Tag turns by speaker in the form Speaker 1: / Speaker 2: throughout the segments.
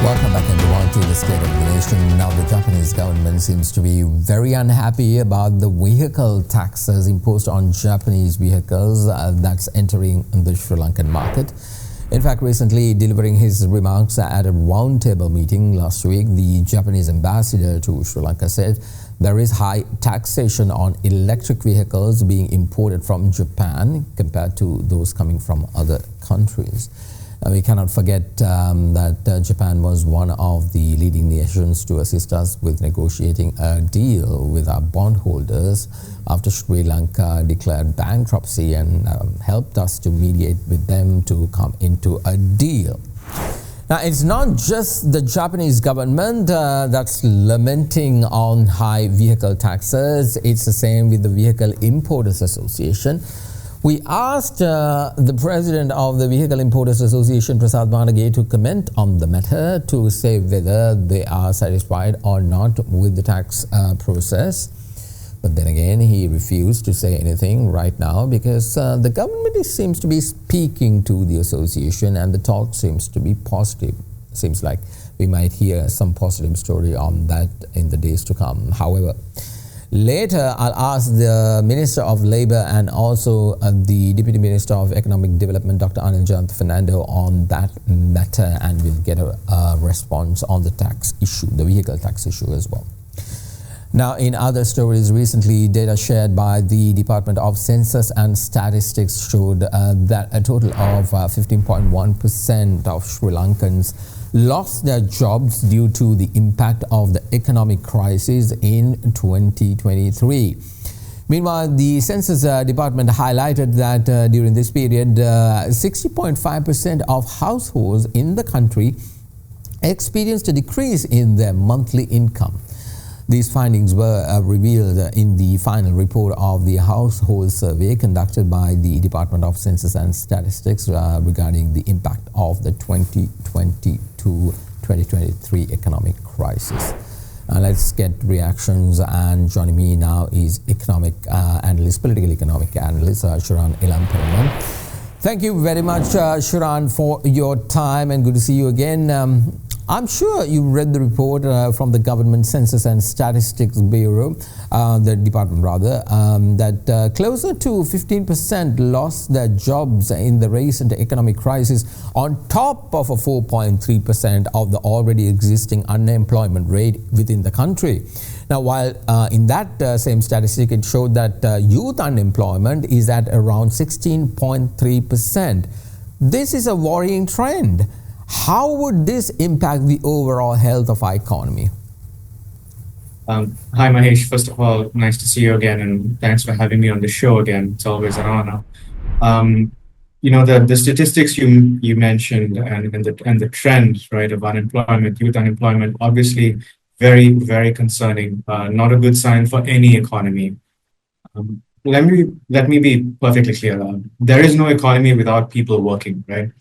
Speaker 1: Welcome back everyone to the State of the Nation. Now the Japanese government seems to be very unhappy about the vehicle taxes imposed on Japanese vehicles that's entering the Sri Lankan market. In fact, recently delivering his remarks at a roundtable meeting last week, the Japanese ambassador to Sri Lanka said there is high taxation on electric vehicles being imported from Japan compared to those coming from other countries. We cannot forget that Japan was one of the leading nations to assist us with negotiating a deal with our bondholders after Sri Lanka declared bankruptcy and helped us to mediate with them to come into a deal. Now, it's not just the Japanese government that's lamenting on high vehicle taxes. It's the same with the Vehicle Importers Association. We asked the president of the Vehicle Importers Association, Prasad Manage, to comment on the matter to say whether they are satisfied or not with the tax process. But then again, he refused to say anything right now because the government seems to be speaking to the association and the talk seems to be positive. Seems like we might hear some positive story on that in the days to come. However, later, I'll ask the Minister of Labour and also the Deputy Minister of Economic Development, Dr. Anil Fernando, on that matter, and we'll get a response on the tax issue, the vehicle tax issue as well. Now, in other stories, recently data shared by the Department of Census and Statistics showed that a total of 15.1% of Sri Lankans lost their jobs due to the impact of the economic crisis in 2023. Meanwhile, the Census Department highlighted that during this period, 60.5% of households in the country experienced a decrease in their monthly income. These findings were revealed in the final report of the household survey conducted by the Department of Census and Statistics regarding the impact of the 2022-2023 economic crisis. Let's get reactions, and joining me now is economic analyst, political economic analyst Shiran Illanperuma. Thank you very much, Shiran, for your time, and good to see you again. I'm sure you read the report from the Government Census and Statistics Bureau, the department rather, that closer to 15% lost their jobs in the recent economic crisis, on top of a 4.3% of the already existing unemployment rate within the country. Now, while in that same statistic, it showed that youth unemployment is at around 16.3%. This is a worrying trend. How would this impact the overall health of our economy?
Speaker 2: Hi, Mahieash. First of all, nice to see you again, and thanks for having me on the show again. It's always an honor. The statistics you mentioned and the trend, right, of unemployment, youth unemployment, obviously very, very concerning. Not a good sign for any economy. Let me be perfectly clear. There is no economy without people working, right?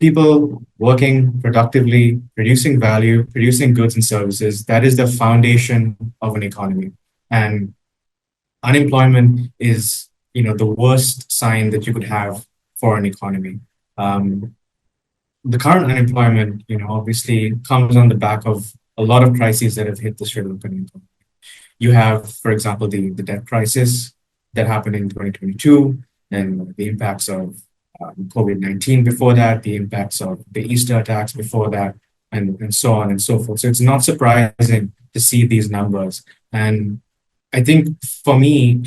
Speaker 2: People working productively, producing value, producing goods and services, that is the foundation of an economy. And unemployment is, the worst sign that you could have for an economy. The current unemployment, obviously comes on the back of a lot of crises that have hit the Sri Lankan economy. You have, for example, the debt crisis that happened in 2022, and the impacts of COVID-19 before that, the impacts of the Easter attacks before that, and so on and so forth. So it's not surprising to see these numbers. And I think for me,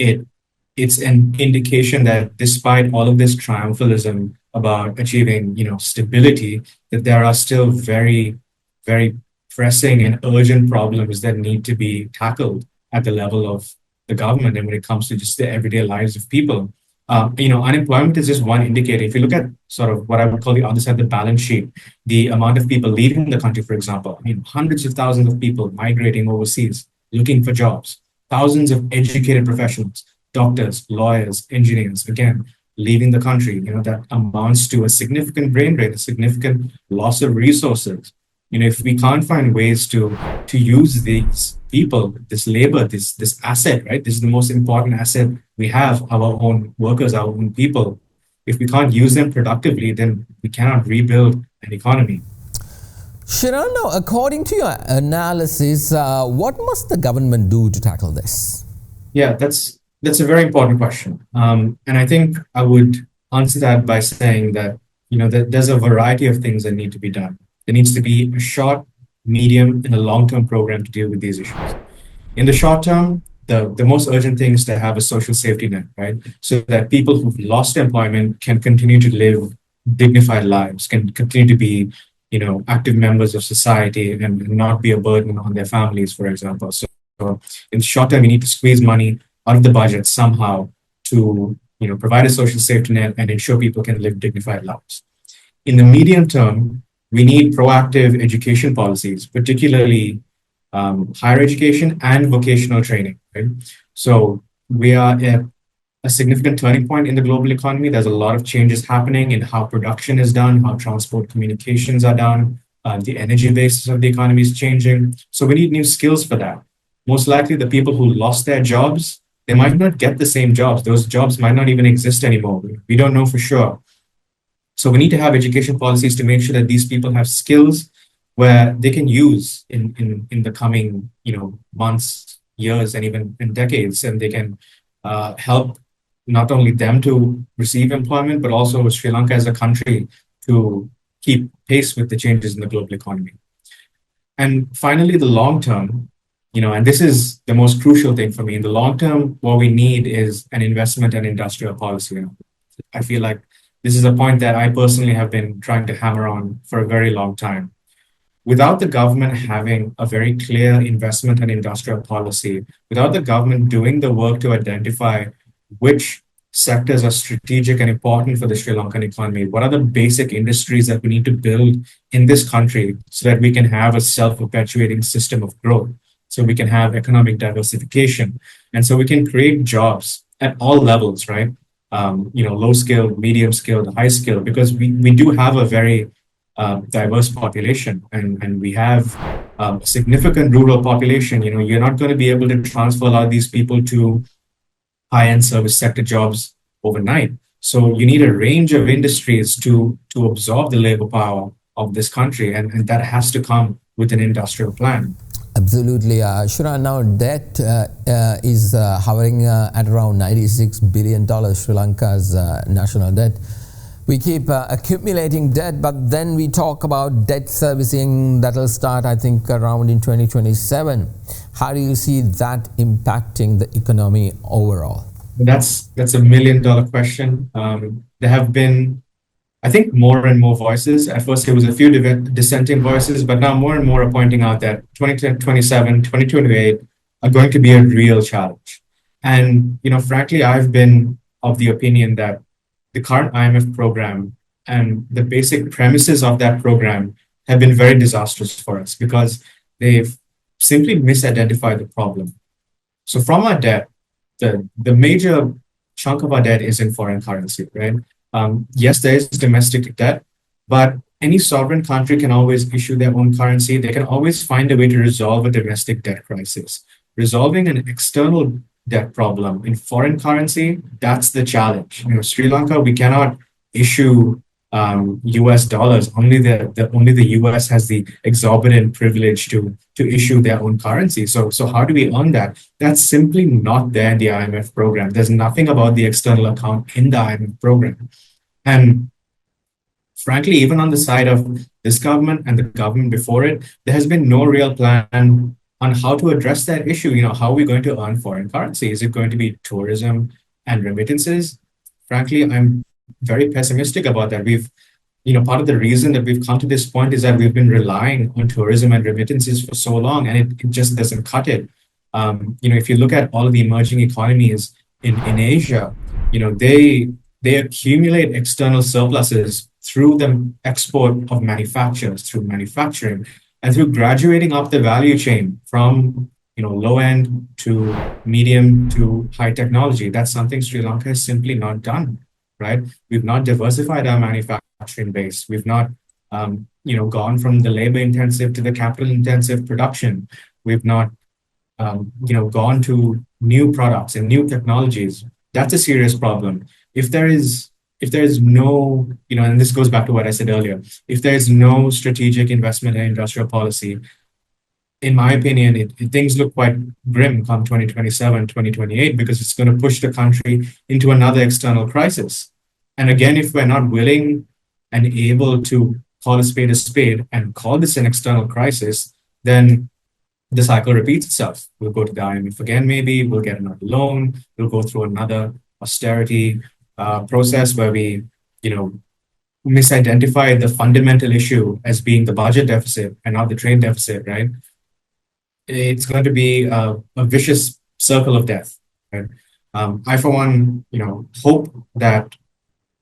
Speaker 2: it's an indication that despite all of this triumphalism about achieving, stability, that there are still very, very pressing and urgent problems that need to be tackled at the level of the government and when it comes to just the everyday lives of people. Unemployment is just one indicator. If you look at sort of what I would call the other side of the balance sheet, the amount of people leaving the country, for example, hundreds of thousands of people migrating overseas, looking for jobs, thousands of educated professionals, doctors, lawyers, engineers, again, leaving the country, that amounts to a significant brain drain, a significant loss of resources. If we can't find ways to use these people, this labor, this asset, right? This is the most important asset we have, our own workers, our own people. If we can't use them productively, then we cannot rebuild an economy.
Speaker 1: Shiran, now, according to your analysis, what must the government do to tackle this?
Speaker 2: Yeah, that's a very important question, and I think I would answer that by saying that that there's a variety of things that need to be done. There needs to be a short, medium, and a long-term program to deal with these issues. In the short term, the most urgent thing is to have a social safety net, right? So that people who've lost employment can continue to live dignified lives, can continue to be, active members of society and not be a burden on their families, for example. So in the short term, you need to squeeze money out of the budget somehow to, provide a social safety net and ensure people can live dignified lives. In the medium term, we need proactive education policies, particularly higher education and vocational training. Right? So we are at a significant turning point in the global economy. There's a lot of changes happening in how production is done, how transport communications are done. The energy basis of the economy is changing. So we need new skills for that. Most likely, the people who lost their jobs, they might not get the same jobs. Those jobs might not even exist anymore. We don't know for sure. So we need to have education policies to make sure that these people have skills where they can use in the coming months, years, and even in decades, and they can help not only them to receive employment, but also Sri Lanka as a country to keep pace with the changes in the global economy. And finally, the long term, and this is the most crucial thing for me. In the long term, what we need is an investment and industrial policy. I feel like this is a point that I personally have been trying to hammer on for a very long time. Without the government having a very clear investment and industrial policy, without the government doing the work to identify which sectors are strategic and important for the Sri Lankan economy, what are the basic industries that we need to build in this country so that we can have a self-perpetuating system of growth, so we can have economic diversification, and so we can create jobs at all levels, right? Low skilled, medium skilled, high skilled, because we do have a very diverse population, and we have a significant rural population. You're not going to be able to transfer a lot of these people to high-end service sector jobs overnight. So you need a range of industries to absorb the labor power of this country, and that has to come with an industrial plan.
Speaker 1: Absolutely. Shiran, now debt is hovering at around $96 billion, Sri Lanka's national debt. We keep accumulating debt, but then we talk about debt servicing that will start, I think, around in 2027. How do you see that impacting the economy overall?
Speaker 2: That's $1 million question. There have been, I think, more and more voices. At first, it was a few dissenting voices, but now more and more are pointing out that 2027, 2028 are going to be a real challenge. And, frankly, I've been of the opinion that the current IMF program and the basic premises of that program have been very disastrous for us because they've simply misidentified the problem. So from our debt, the major chunk of our debt is in foreign currency, right? Yes, there is domestic debt, but any sovereign country can always issue their own currency. They can always find a way to resolve a domestic debt crisis. Resolving an external debt problem in foreign currency, that's the challenge. Sri Lanka, we cannot issue US dollars. Only the US has the exorbitant privilege to issue their own currency. So how do we earn that? That's simply not there in the IMF program. There's nothing about the external account in the IMF program. And frankly, even on the side of this government and the government before it, there has been no real plan on how to address that issue. How are we going to earn foreign currency? Is it going to be tourism and remittances? Frankly, I'm very pessimistic about that. Part of the reason that we've come to this point is that we've been relying on tourism and remittances for so long, and it just doesn't cut it. If you look at all of the emerging economies in Asia, they accumulate external surpluses through the export of manufacturers, through manufacturing, and through graduating up the value chain from low end to medium to high technology. That's something Sri Lanka has simply not done, right? We've not diversified our manufacturing base. We've not gone from the labor intensive to the capital intensive production. We've not gone to new products and new technologies. That's a serious problem. If there is if there is no, and this goes back to what I said earlier, if there is no strategic investment in industrial policy, in my opinion, things look quite grim come 2027, 2028, because it's going to push the country into another external crisis. And again, if we're not willing and able to call a spade and call this an external crisis, then the cycle repeats itself. We'll go to the IMF again, maybe, we'll get another loan, we'll go through another austerity process where we, misidentify the fundamental issue as being the budget deficit and not the trade deficit, right? It's going to be a vicious circle of death. Right? I, for one, hope that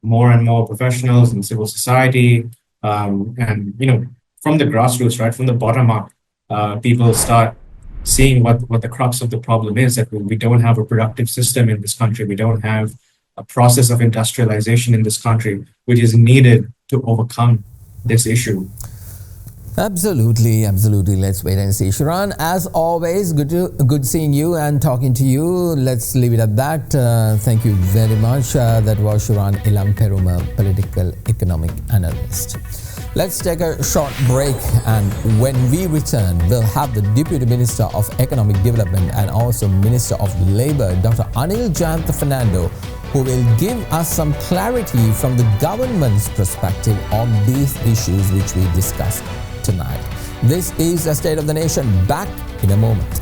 Speaker 2: more and more professionals in civil society, and from the grassroots, right, from the bottom up, people start seeing what the crux of the problem is, that we don't have a productive system in this country. We don't have a process of industrialization in this country, which is needed to overcome this issue.
Speaker 1: Absolutely. Let's wait and see. Shiran, as always, good seeing you and talking to you. Let's leave it at that. Thank you very much. That was Shiran Illanperuma, political economic analyst. Let's take a short break, and when we return, we'll have the Deputy Minister of Economic Development and also Minister of Labour, Dr. Anil Jayantha Fernando, who will give us some clarity from the government's perspective on these issues which we discussed tonight. This is the State of the Nation. Back in a moment.